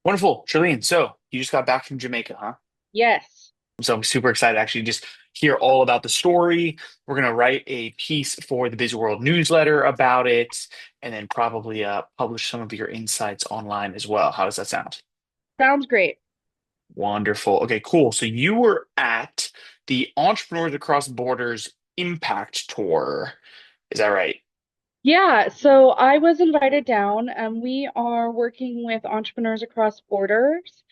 Wonderful, Charlene. So you just got back from Jamaica, huh? Yes, So I'm super excited to actually just hear all about the story. We're gonna write a piece for the BizWorld newsletter about it, and then probably publish some of your insights online as well. How does that sound? sounds great. Wonderful. Okay, cool. So you were at the Entrepreneurs Across Borders Impact Tour. Is that right? Yeah, so I was invited down. We are working with Entrepreneurs Across Borders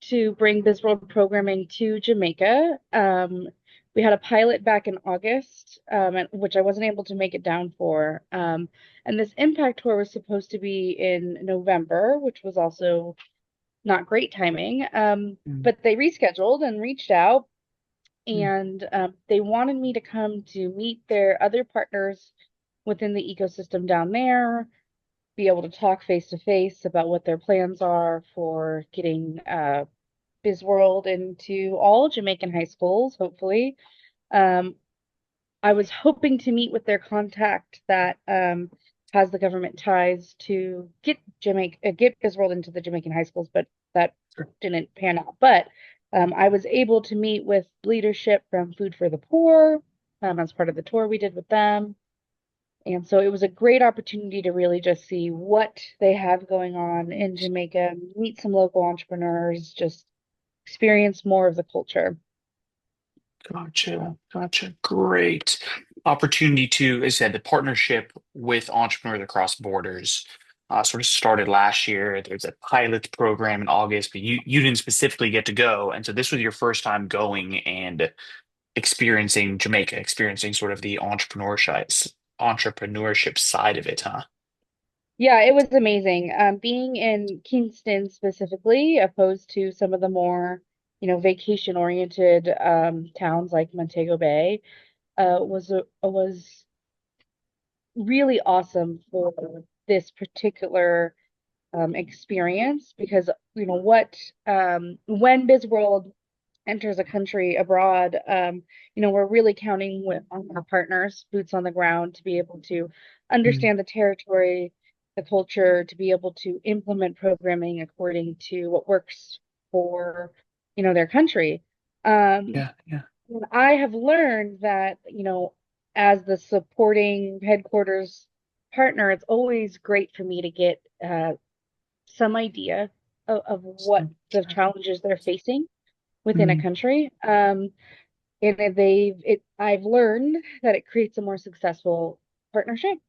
to bring BizWorld programming to Jamaica. We had a pilot back in August, which I wasn't able to make it down for. And this impact tour was supposed to be in November, which was also not great timing. Mm. But they rescheduled and reached out, and they wanted me to come to meet their other partners within the ecosystem down there, be able to talk face to face about what their plans are for getting BizWorld into all Jamaican high schools, hopefully. Um, I was hoping to meet with their contact that has the government ties to get BizWorld into the Jamaican high schools, but that Sure. didn't pan out. But I was able to meet with leadership from Food for the Poor as part of the tour we did with them. And so it was a great opportunity to really just see what they have going on in Jamaica, meet some local entrepreneurs, just experience more of the culture. Gotcha. Gotcha. Great opportunity to, as I said, the partnership with Entrepreneurs Across Borders sort of started last year. There's a pilot program in August, but you didn't specifically get to go. And so this was your first time going and experiencing Jamaica, experiencing sort of the entrepreneurship side of it, huh? Yeah, it was amazing. Being in Kingston specifically, opposed to some of the more, vacation-oriented towns like Montego Bay, was really awesome for this particular experience because when BizWorld enters a country abroad, we're really counting on our partners, boots on the ground, to be able to Mm. understand the territory, the culture, to be able to implement programming according to what works for, their country. Um, Yeah, yeah. and I have learned that, as the supporting headquarters partner, it's always great for me to get some idea of what So, the sure. challenges they're facing within a Mm. country. And I've learned that it creates a more successful partnership.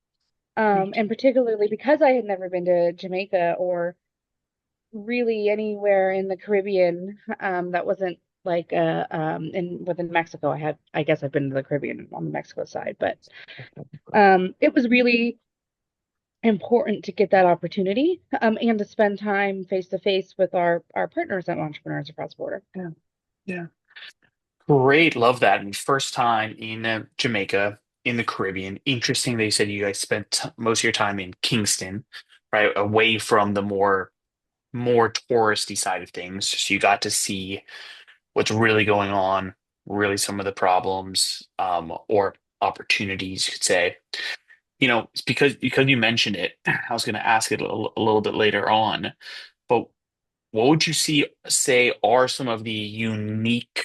Great. And particularly because I had never been to Jamaica or really anywhere in the Caribbean, that wasn't like in within Mexico. I guess I've been to the Caribbean on the Mexico side, but it was really important to get that opportunity, and to spend time face to face with our partners and entrepreneurs across border. Yeah, yeah. Great, love that. And first time in Jamaica, in the Caribbean. Interesting that you said you guys spent most of your time in Kingston, right? Away from the more touristy side of things. So you got to see what's really going on, really some of the problems, or opportunities, you could say. It's because you mentioned it, I was going to ask it a little bit later on, but what would you say are some of the unique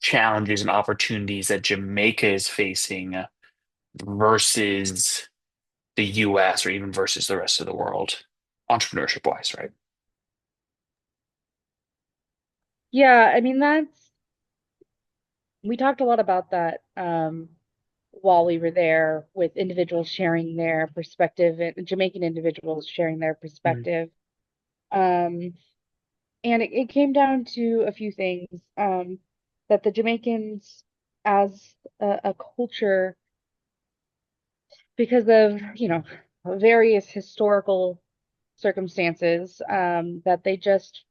challenges and opportunities that Jamaica is facing versus the US or even versus the rest of the world, entrepreneurship wise, right? Yeah, I mean we talked a lot about that while we were there, with individuals sharing their perspective and Jamaican individuals sharing their Mm. perspective. Um, and it came down to a few things, that the Jamaicans, as a culture, because of, various historical circumstances, that they just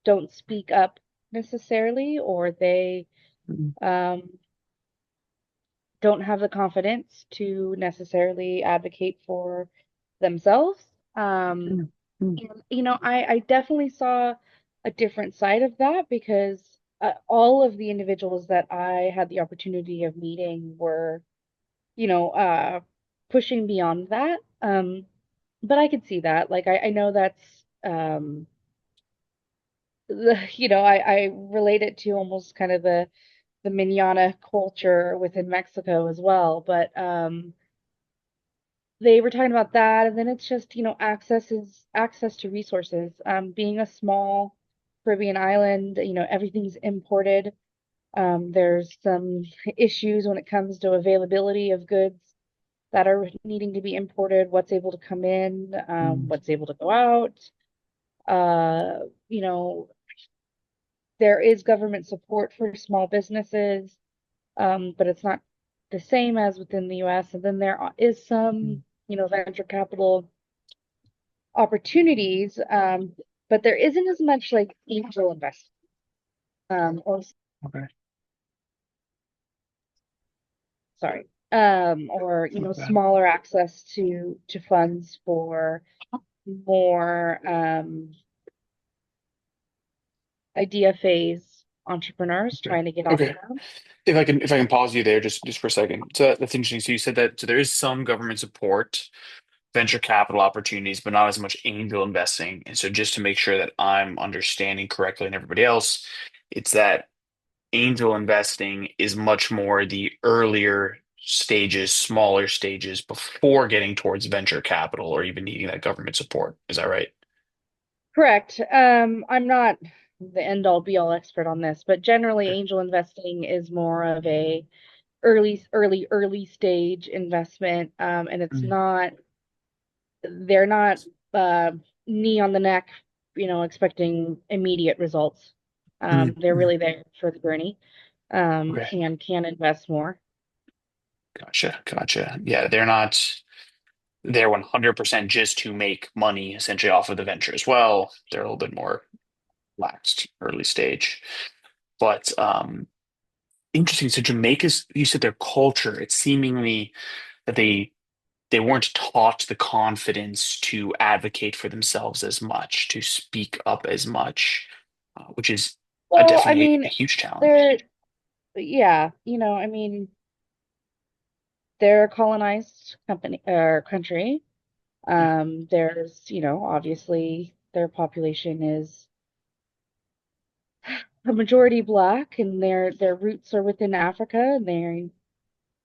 don't speak up necessarily, or they Mm. um, don't have the confidence to necessarily advocate for themselves. Um, Mm. Mm. and, I definitely saw a different side of that because all of the individuals that I had the opportunity of meeting were, pushing beyond that. But I could see that. Like, I know that's I relate it to almost kind of the manana culture within Mexico as well. But they were talking about that, and then it's just, access to resources. Being a small Caribbean island, everything's imported. There's some issues when it comes to availability of goods that are needing to be imported, what's able to come in, Mm, what's able to go out. Uh, you know, there is government support for small businesses, but it's not the same as within the US. And then there is some, mm, venture capital opportunities, but there isn't as much like angel investment, or okay. sorry, or Okay. smaller access to funds for more idea phase entrepreneurs Okay. trying to get off the Okay. ground. If I can pause you there just for a second. So that's interesting. So you said that so there is some government support, venture capital opportunities, but not as much angel investing. And so just to make sure that I'm understanding correctly and everybody else, it's that angel investing is much more the earlier stages, smaller stages before getting towards venture capital or even needing that government support. Is that right? Correct. I'm not the end all be all expert on this, but generally Okay. angel investing is more of a early stage investment. And Mm, they're not uh, knee on the neck, expecting immediate results. They're mm. really there for the journey, Okay. and can invest more. Gotcha. Gotcha. Yeah, they're not they're 100% just to make money essentially off of the venture as well. They're a little bit more laxed early stage. But interesting. So Jamaica's, you said their culture, it's seemingly that they weren't taught the confidence to advocate for themselves as much, to speak up as much, which is Well, I definitely a mean, huge challenge. they're yeah, I mean, they're a colonized company or country. Yeah. There's, obviously their population is a majority Black, and their roots are within Africa, and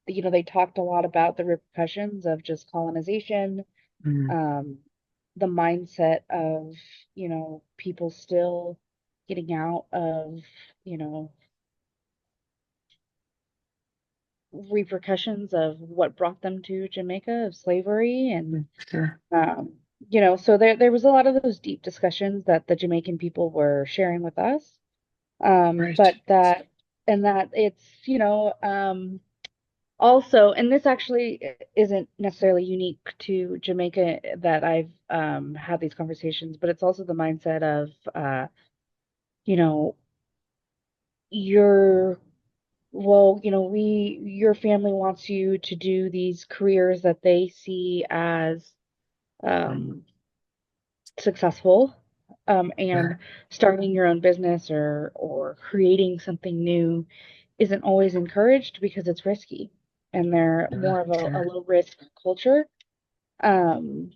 they talked a lot about the repercussions of just colonization, Mm, um, the mindset of, people still getting out of, you know, repercussions of what brought them to Jamaica, of slavery. And sure. um, so there was a lot of those deep discussions that the Jamaican people were sharing with us. Right. But that it's, also, and this actually isn't necessarily unique to Jamaica that I've had these conversations, but it's also the mindset of, you know, your well, your family wants you to do these careers that they see as Right. um, successful, and Sure. starting your own business or creating something new isn't always encouraged because it's risky, and they're Sure. more of a Sure. low risk culture. Um,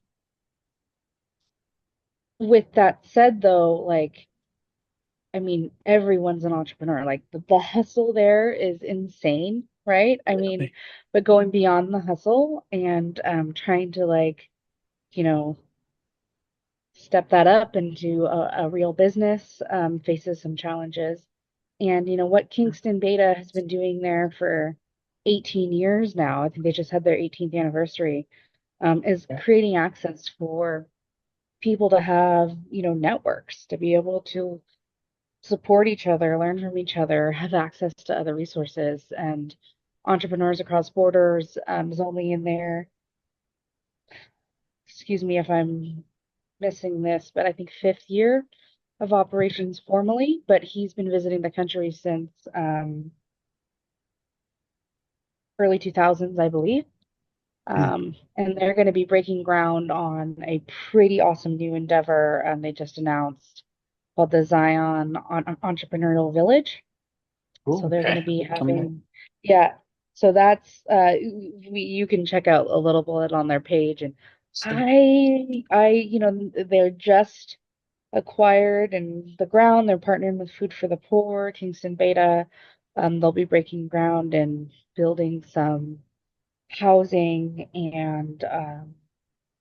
with that said, though, like, I mean, everyone's an entrepreneur. Like the hustle there is insane, right? I mean, Really. but going beyond the hustle and trying to, like, you know, step that up into a real business, faces some challenges. And what Kingston Beta has been doing there for 18 years now, I think they just had their 18th anniversary, is Yeah. creating access for people to have, networks, to be able to support each other, learn from each other, have access to other resources. And Entrepreneurs Across Borders is only in their, excuse me if I'm missing this, but I think fifth year of Okay. operations formally. But he's been visiting the country since early 2000s, I believe. Mm. And they're going to be breaking ground on a pretty awesome new endeavor, they just announced, called the Zion Entrepreneurial Village. So Cool. they're going Okay. to be Tell me more. having, yeah. So that's you can check out a little bit on their page, and Sick. they're just acquired and the ground. They're partnering with Food for the Poor, Kingston Beta. They'll be breaking ground and building some housing and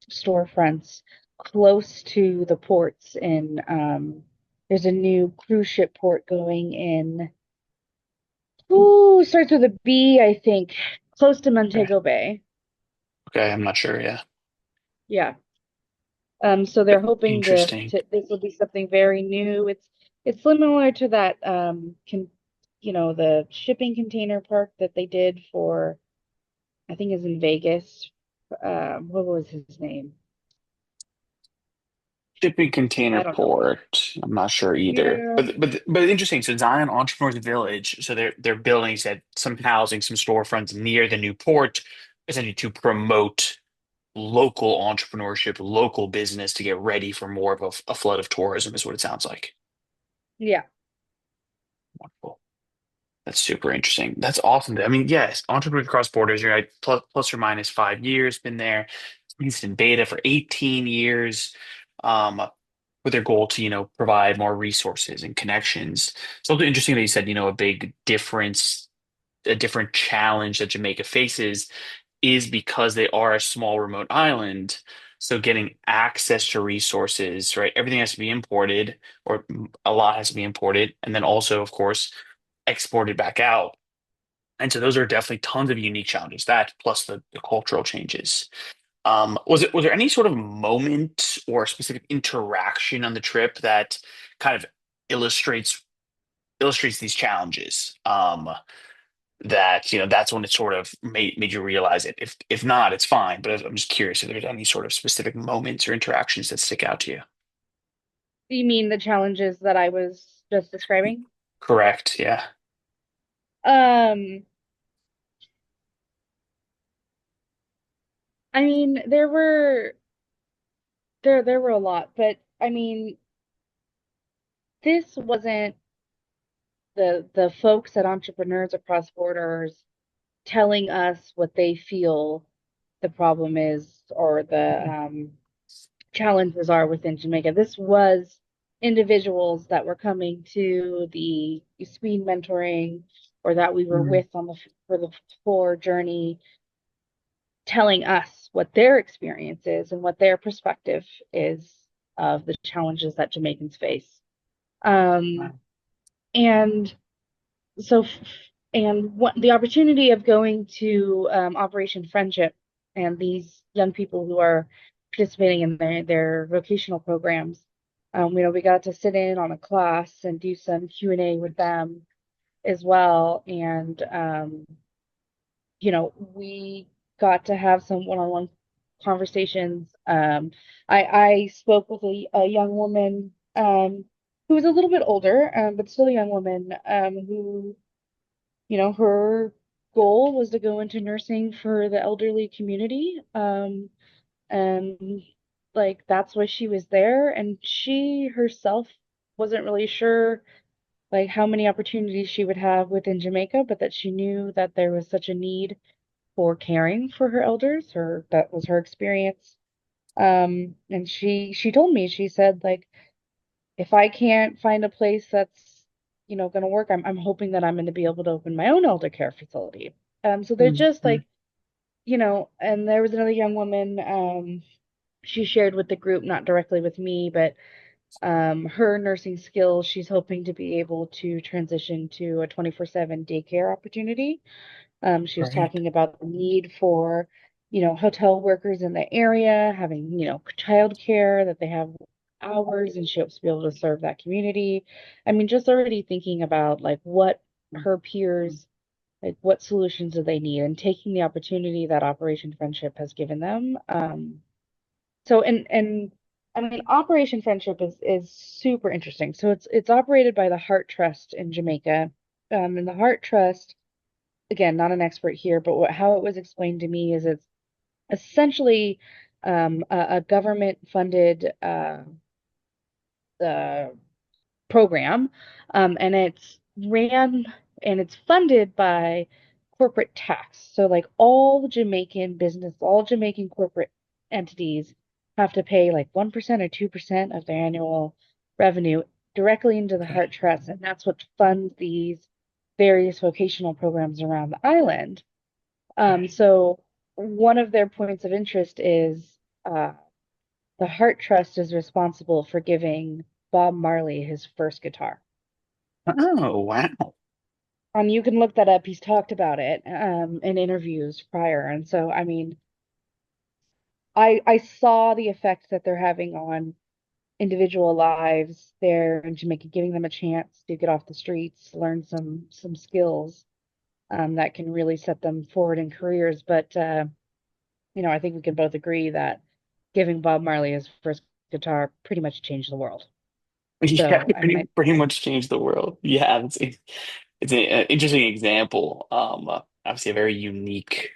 storefronts close to the ports. And there's a new cruise ship port going in. Ooh, starts with a B, I think, close to Okay. Montego Bay. Okay, I'm not sure. Yeah. Yeah. So they're hoping Interesting. to this will be something very new. It's similar to that the shipping container park that they did for I think is in Vegas. What was his name? Shipping container I don't know. port. I'm not sure either. Yeah. But interesting. So Zion Entrepreneurs Village. So they're building said some housing, some storefronts near the new port, essentially to promote local entrepreneurship, local business to get ready for more of a flood of tourism, is what it sounds like. Yeah. Wonderful. That's super interesting. That's awesome. I mean, yes, entrepreneur cross borders. You're right, plus or minus 5 years. Been there. It's in beta for 18 years. Um, with their goal to, provide more resources and connections. It's also interesting that you said, a big difference, a different challenge that Jamaica faces is because they are a small remote island. So getting access to resources, right? Everything has to be imported, or a lot has to be imported, and then also, of course, exported back out. And so those are definitely tons of unique challenges. That plus the cultural changes. Was there any sort of moment or specific interaction on the trip that kind of illustrates illustrates these challenges? That that's when it sort of made you realize it. If not, it's fine. But I'm just curious if there's any sort of specific moments or interactions that stick out to you. You mean the challenges that I was just describing? Correct. Yeah. Um, I mean, there were a lot, but I mean, this wasn't the folks at Entrepreneurs Across Borders telling us what they feel the problem is or the challenges are within Jamaica. This was individuals that were coming to the speed mentoring or that we were Mhm. with on the for the floor journey telling us what their experience is and what their perspective is of the challenges that Jamaicans face. Um, and so and what the opportunity of going to Operation Friendship and these young people who are participating in their vocational programs, we got to sit in on a class and do some Q&A with them as well, and we got to have some one-on-one conversations. I spoke with a young woman who was a little bit older, but still a young woman who her goal was to go into nursing for the elderly community. And like that's why she was there. And she herself wasn't really sure like how many opportunities she would have within Jamaica, but that she knew that there was such a need for caring for her elders, or that was her experience. And she told me, she said, like, if I can't find a place that's, gonna work, I'm hoping that I'm gonna be able to open my own elder care facility. So they're just Mhm. like, and there was another young woman, she shared with the group, not directly with me, but her nursing skills, she's hoping to be able to transition to a 24/7 daycare opportunity. She was Right. talking about the need for, hotel workers in the area having, childcare, that they have hours, and she hopes to be able to serve that community. I mean, just already thinking about like what her peers, like what solutions do they need, and taking the opportunity that Operation Friendship has given them. And I mean, Operation Friendship is super interesting. So it's operated by the Heart Trust in Jamaica. And the Heart Trust, again, not an expert here, but how it was explained to me is it's essentially a government-funded uh, program, and it's ran and it's funded by corporate tax. So, like all Jamaican business, all Jamaican corporate entities have to pay like 1% or 2% of their annual. revenue directly into the Okay. Heart Trust, and that's what funds these various vocational programs around the island. Okay. So one of their points of interest is the Heart Trust is responsible for giving Bob Marley his first guitar. Oh, wow. You can look that up. He's talked about it in interviews prior. And so, I mean, I saw the effect that they're having on individual lives there in Jamaica, giving them a chance to get off the streets, learn some skills that can really set them forward in careers. But I think we can both agree that giving Bob Marley his first guitar pretty much changed the world. Yeah, So, I mean, pretty much changed the world. Yeah, it's an interesting example. Obviously a very unique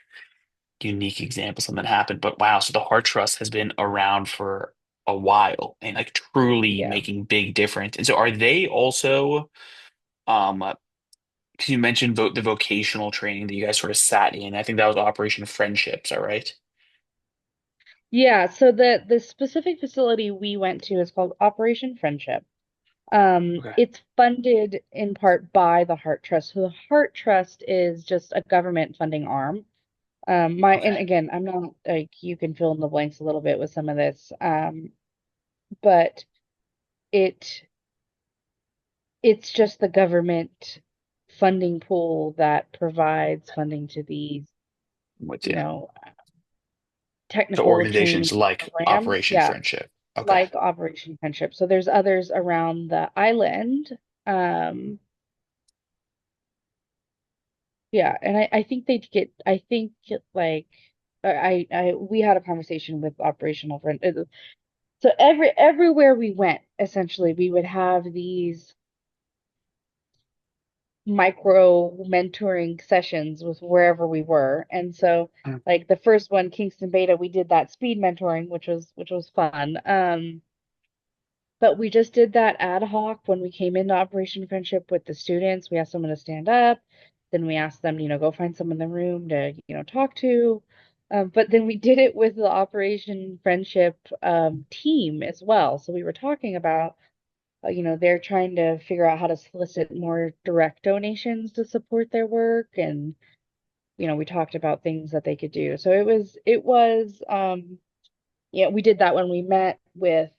example, something that happened. But wow, so the Heart Trust has been around for a while and like truly yeah. making big difference. And so are they also, um, because you mentioned the vocational training that you guys sort of sat in. I think that was Operation Friendships, all right? Yeah, so the specific facility we went to is called Operation Friendship. Okay. It's funded in part by the Heart Trust. So the Heart Trust is just a government funding arm. Okay. And again, I'm not like you can fill in the blanks a little bit with some of this. But it it's just the government funding pool that provides funding to these, I'm with you you. know, So technical organizations training like programs. Operation Yeah, Friendship. Okay. like Operation Friendship. So there's others around the island. Um, yeah, and I think they'd get. I think like we had a conversation with Operational Friend. So everywhere we went, essentially, we would have these micro mentoring sessions with wherever we were. And so Mm. like the first one, Kingston Beta, we did that speed mentoring, which was fun. But we just did that ad hoc when we came into Operation Friendship with the students. We asked someone to stand up, then we asked them, go find someone in the room to, talk to. But then we did it with the Operation Friendship team as well. So we were talking about they're trying to figure out how to solicit more direct donations to support their work. And, we talked about things that they could do. So yeah, we did that when we met with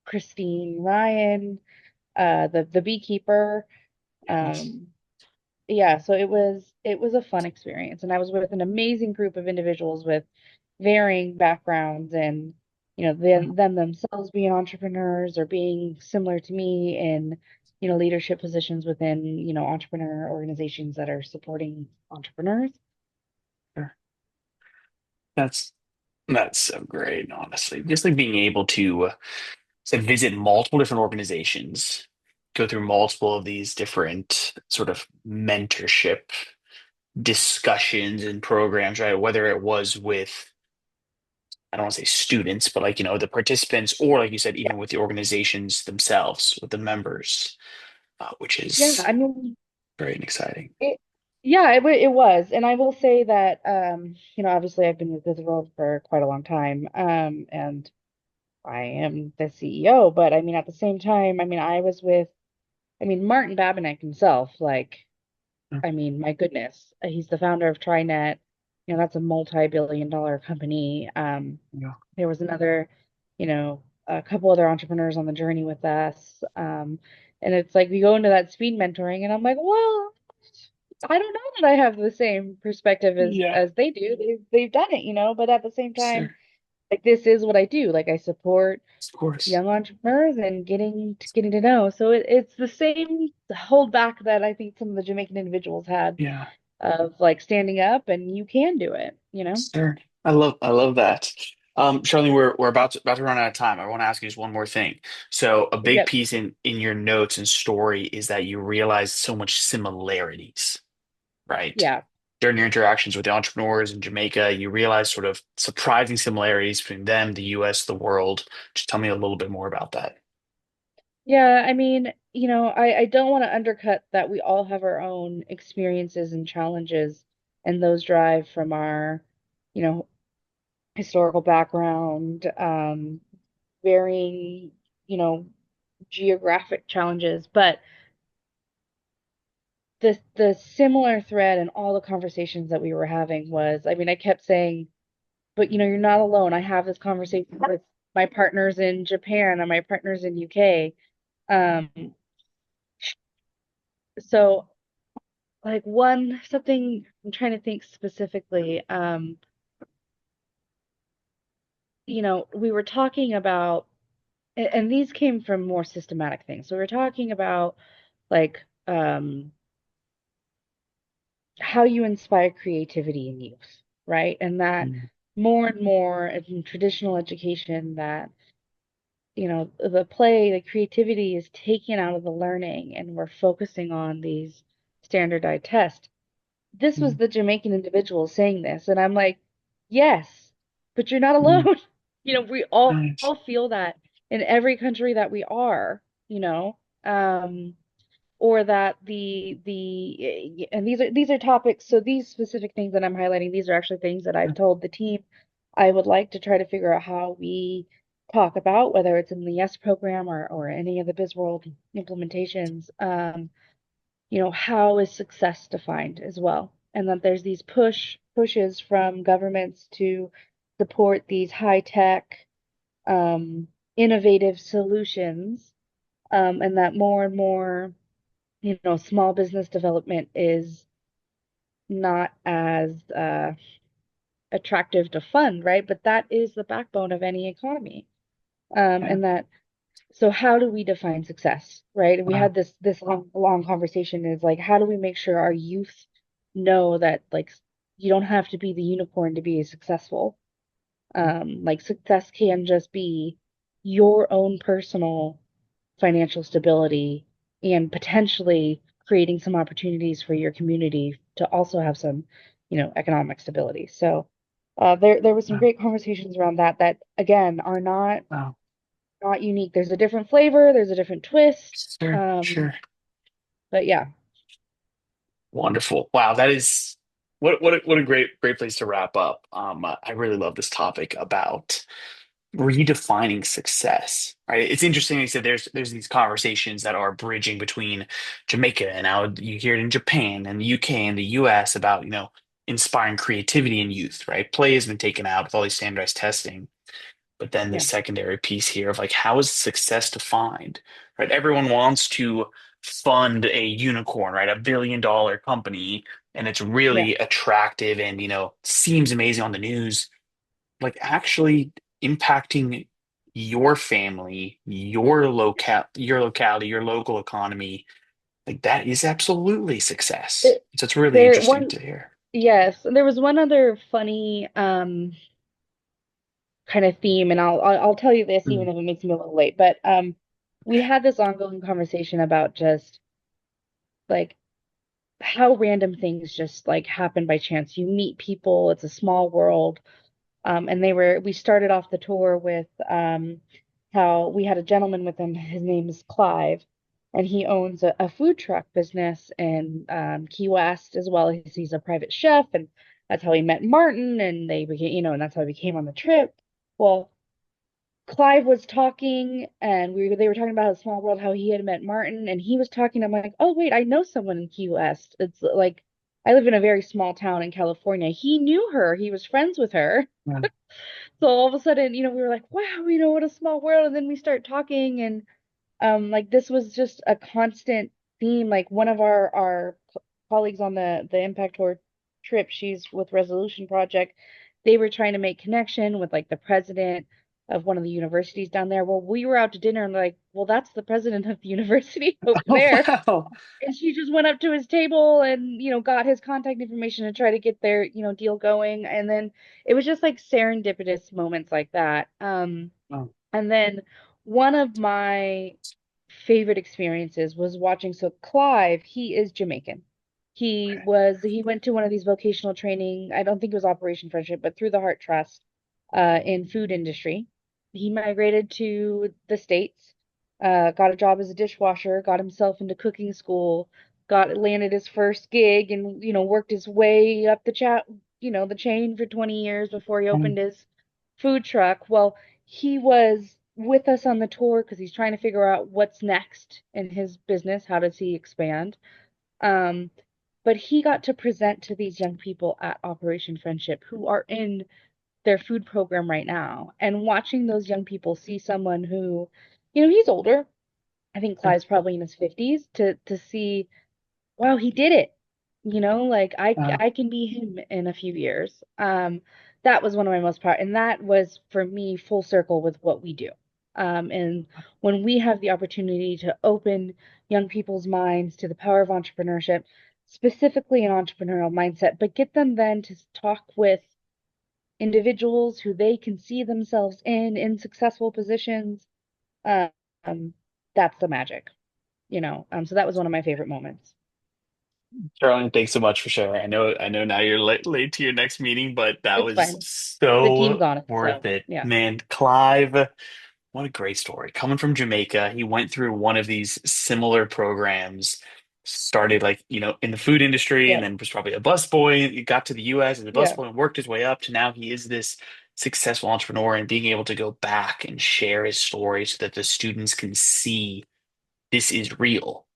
Christine Ryan, the beekeeper. Yes. Um, yeah, so it was a fun experience, and I was with an amazing group of individuals with varying backgrounds, and them themselves being entrepreneurs or being similar to me in leadership positions within entrepreneur organizations that are supporting entrepreneurs. Sure. That's that's so great, honestly. Just like being able to visit multiple different organizations, go through multiple of these different sort of mentorship discussions and programs, right? Whether it was with, I don't want to say students, but like, the participants, or like you said, Yeah, even with the organizations themselves, with the members, which yeah. is I mean, very exciting. it, yeah, it was, and I will say that obviously I've been with this world for quite a long time, and I am the CEO, but I mean, at the same time, I mean, Martin Babinek himself, like, Mm. I mean, my goodness, he's the founder of TriNet. That's a multi-billion dollar company. Yeah. There was a couple other entrepreneurs on the journey with us. And it's like we go into that speed mentoring, and I'm like, well, I don't know that I have the same perspective as Yeah, as they do. They've done it, but at the same time, sure. like this is what I do. Like I support Of course. young entrepreneurs and getting to know. So it's the same hold back that I think some of the Jamaican individuals had Yeah, of like standing up and you can do it. sure. I love that. Charlene, we're about to run out of time. I want to ask you just one more thing. So a big Yep. piece in your notes and story is that you realize so much similarities, right? Yeah. During your interactions with the entrepreneurs in Jamaica, you realize sort of surprising similarities between them, the US, the world. Just tell me a little bit more about that. Yeah, I mean, I don't want to undercut that we all have our own experiences and challenges, and those drive from our, you know, historical background, varying. you know, geographic challenges, but the similar thread in all the conversations that we were having was, I mean, I kept saying, but you're not alone. I have this conversation with my partners in Japan and my partners in UK. Um, so like one something I'm trying to think specifically. We were talking about, and these came from more systematic things. So we were talking about like how you inspire creativity in youth, right? And that Mm, more and more in traditional education that, the play, the creativity is taken out of the learning and we're focusing on these standardized tests. This was mm, the Jamaican individual saying this, and I'm like, yes, but you're not mm. alone. We all Nice. feel that in every country that we are, or that and these are topics. So these specific things that I'm highlighting, these are actually things that I've told the team I would like to try to figure out how we talk about, whether it's in the Yes program or any of the BizWorld implementations. How is success defined as well? And that there's these pushes from governments to support these high tech, um, innovative solutions, and that more and more, small business development is not as attractive to fund, right? But that is the backbone of any economy. Yeah. And that So how do we define success, right? And we Wow. had this long conversation is like, how do we make sure our youth know that like you don't have to be the unicorn to be successful? Like success can just be your own personal financial stability and potentially creating some opportunities for your community to also have some, economic stability. So there was some Wow. great conversations around that again are Wow. not unique. There's a different flavor, there's a different twist. Sure. Sure. But yeah, Wonderful. Wow. That is what a great place to wrap up. I really love this topic about redefining success, right? It's interesting. You said there's these conversations that are bridging between Jamaica and now you hear it in Japan and the UK and the US about, inspiring creativity in youth, right? Play has been taken out with all these standardized testing. But then the yeah, secondary piece here of like, how is success defined, right? Everyone wants to fund a unicorn, right? $1 billion company, and it's yeah. really attractive and, seems amazing on the news. Like actually impacting your family, your locality, your local economy, like that is absolutely success. It, So it's really there interesting one to hear. Yes, there was one other funny kind of theme, and I'll tell you this Mm, even if it makes me a little late. But we had this ongoing conversation about just like how random things just like happen by chance. You meet people, it's a small world. And we started off the tour with how we had a gentleman with him. His name is Clive, and he owns a food truck business in Key West as well. He's a private chef, and that's how he met Martin, and they became, and that's how he became on the trip. Well, Clive was talking, and they were talking about a small world, how he had met Martin, and he was talking. I'm like, oh wait, I know someone in Key West. It's like I live in a very small town in California. He knew her. He was friends with her. mm, So all of a sudden, we were like, wow, what a small world. And then we start talking, and like this was just a constant theme. Like one of our colleagues on the Impact Tour trip, she's with Resolution Project. They were trying to make connection with like the president of one of the universities down there. Well, we were out to dinner and like, well, that's the president of the university over Oh, there. wow. And she just went up to his table and, got his contact information to try to get their, deal going. And then it was just like serendipitous moments like that. Oh, And then one of my favorite experiences was watching. So Clive, he is Jamaican. okay. He went to one of these vocational training. I don't think it was Operation Friendship, but through the Heart Trust, in food industry. He migrated to the States, got a job as a dishwasher, got himself into cooking school, landed his first gig, and worked his way up the chain for 20 years before he Mm, opened his food truck. Well, he was with us on the tour because he's trying to figure out what's next in his business. How does he expand? Um, but he got to present to these young people at Operation Friendship who are in their food program right now. And watching those young people see someone who, he's older. I think Clyde's probably in his 50s to see, wow, he did it. Like Uh, I can be him in a few years. That was one of my most proud, and that was for me full circle with what we do. And when we have the opportunity to open young people's minds to the power of entrepreneurship, specifically an entrepreneurial mindset, but get them then to talk with individuals who they can see themselves in successful positions, um, that's the magic, So that was one of my favorite moments. Charlene, thanks so much for sharing. I know now you're late to your next meeting, but that It's was fine. The team's so on it, worth so it. yeah, Man, Clive, what a great story. Coming from Jamaica, he went through one of these similar programs, started like, in the food industry and yeah, then was probably a busboy. He got to the US as a yeah, busboy and worked his way up to now he is this successful entrepreneur and being able to go back and share his story so that the students can see this is real.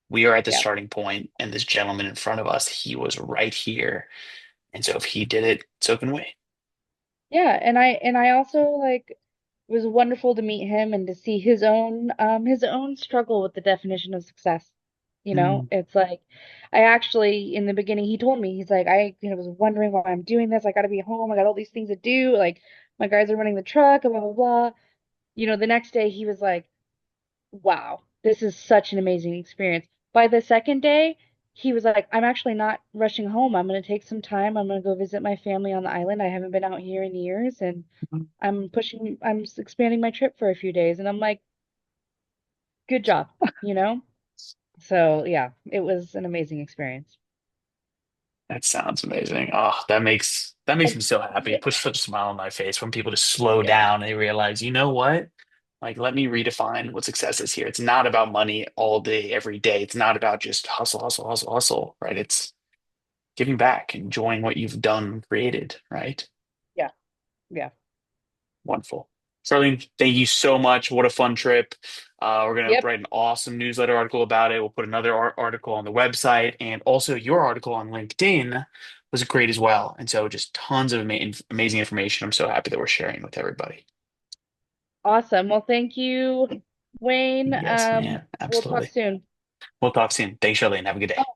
We are at the yeah. starting point, and this gentleman in front of us, he was right here. And so if he did it, so can we. Yeah, and I also like it was wonderful to meet him and to see his own struggle with the definition of success. Mm. It's like I actually in the beginning he told me he's like I was wondering why I'm doing this. I got to be home. I got all these things to do. Like my guys are running the truck, blah blah blah. The next day he was like, "Wow, this is such an amazing experience." By the second day, he was like, "I'm actually not rushing home. I'm going to take some time. I'm going to go visit my family on the island. I haven't been out here in years and I'm expanding my trip for a few days." And I'm like, "Good job," you know? So, yeah, it was an amazing experience. That sounds amazing. Oh, that makes And me so happy. yeah, It puts such a smile on my face when people just slow yeah, down and they realize, you know what? Like, let me redefine what success is here. It's not about money all day, every day. It's not about just hustle, hustle, hustle, hustle, right? It's giving back, enjoying what you've done, created, right? yeah, yeah. Wonderful. Charlene, thank you so much. What a fun trip. We're going to Yep. write an awesome newsletter article about it. We'll put another article on the website. And also, your article on LinkedIn was great as well. And so, just tons of amazing information. I'm so happy that we're sharing with everybody. Awesome. Well, thank you, Wayne. Yes, ma'am. We'll talk Absolutely. soon. We'll talk soon. Thanks, Charlene. Have a good day.